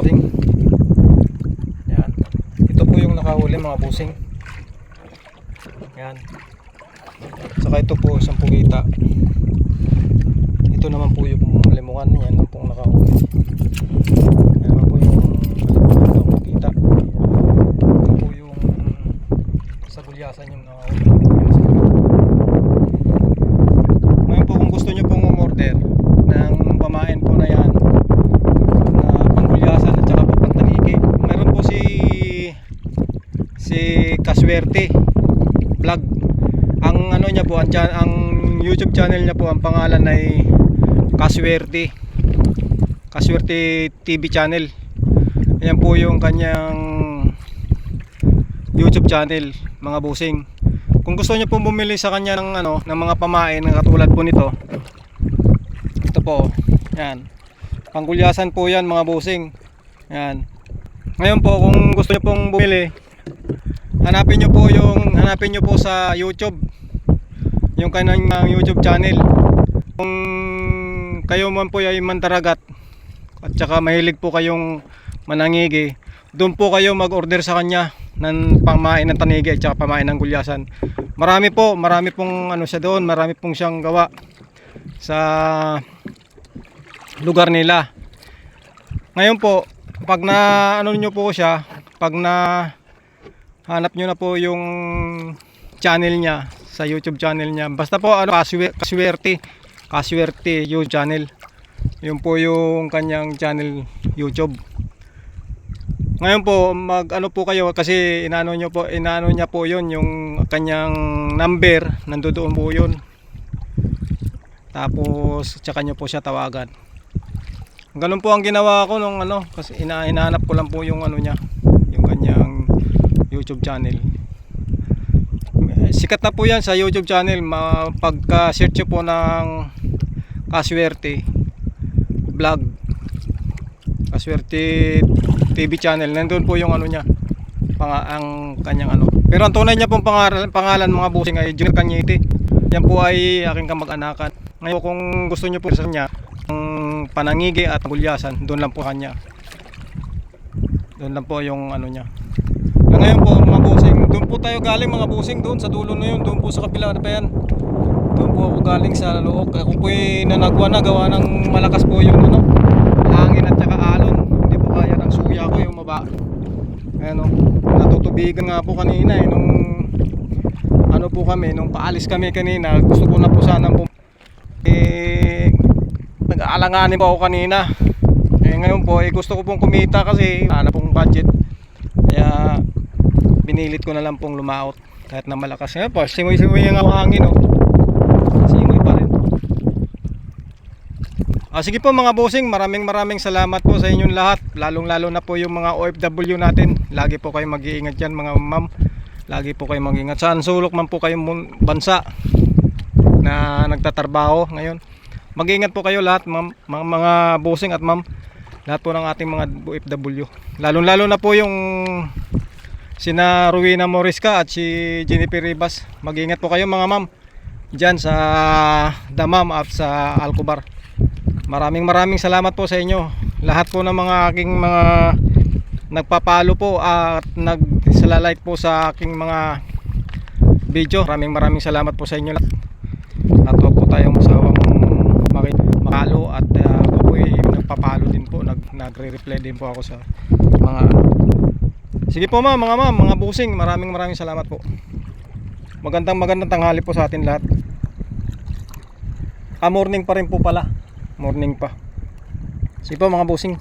busing. Yan. Ito po yung nakahuli mga busing. Yan. Saka ito po isang pugita. Ito naman po yung limungan. Yan lang pong nakahuli. Yan naman po yung pugita. Ito po yung sa gulyasan yung nakahuli. Ngayon po kung gusto nyo pong umorder ng pamain po na yan na panggulyasan at saka papantaniki, mayroon po si Kaswerte Vlog. Ang ano niya po, ang YouTube channel niya po, ang pangalan ay Kaswerte TV channel. Ayan po yung kanyang YouTube channel mga busing. Kung gusto niyo po bumili sa kanya ng ng mga pamain na katulad po nito, ito po, yan. Panggulyasan po yan mga busing. Yan. Ngayon po kung gusto niyo pong bumili, hanapin niyo po sa YouTube yung kanyang YouTube channel. Kung kayo man po ay mandaragat at saka mahilig po kayong manangigi, doon po kayo mag-order sa kanya ng pamain ng tanigi at saka pamain ng gulyasan. Marami pong siya doon, marami pong siyang gawa sa lugar nila. Ngayon po, pag na niyo po siya, pag na hanap niyo na po yung channel niya sa YouTube channel niya, basta po Kaswerte YouTube channel. Yun po yung kanyang channel YouTube. Ngayon po po kayo kasi inaano niya po yun yung kanyang number, nandoon po yun. Tapos tsaka niyo po siya tawagan. Ganun po ang ginawa ko nung kasi hinahanap ko lang po yung niya, yung kanyang YouTube channel. Sikat na po yan sa YouTube channel. Pagka-search niyo po ng Kaswerte Vlog, Kaswerte TV channel, nandun po yung niya, ang kanyang Pero ang tunay niya pong pangalan mga busing ay Junior Cañete. Yan po ay aking kamag-anakan. Ngayon kung gusto niyo po sa kanya ang panangigi at gulyasan, doon lang po kanya. Doon lang po yung niya. Ngayon po mga busing, doon po tayo galing mga busing, doon sa dulo na yun, doon po sa kabila na pa yan. Doon po ako galing sa Luok. Ako po ay nanagwa na, gawa ng malakas po yung hangin at saka alon. Hindi po kaya ng suya ko yung maba. Ayan natutubigan nga po kanina nung po kami, nung paalis kami kanina. Gusto ko na po sana nag-aalanganin po ako kanina. Ngayon po gusto ko pong kumita kasi wala pong budget. Kaya binilit ko na lang pong lumaot kahit na malakas. Ngayon po simoy-simoy ang hangin simoy pa rin. Sige po mga bossing, maraming salamat po sa inyong lahat, lalong-lalo na po yung mga OFW natin. Lagi po kayong mag-iingat yan mga ma'am. Lagi po kayong mag-iingat. Saan sulok man po kayong bansa na nagtatrabaho ngayon. Mag-iingat po kayo lahat mga bossing at ma'am. Lahat po ng ating mga OFW. Lalong-lalo na po yung sina Rowena Morisca at si Jennifer Ribas. Mag-iingat po kayo mga ma'am dyan sa Damam at sa Alcobar. Maraming salamat po sa inyo. Lahat po ng mga aking mga nagpapalo po at nagsalalike po sa aking mga video. Maraming salamat po sa inyo lahat. At huwag po tayong masawang makalo at ako po ay nagpapalo din po, nagre-reply din po ako sa mga sige po mga busing. Maraming salamat po. Magandang tanghali po sa atin lahat. Morning pa rin po pala. Morning pa. Sige po mga busing.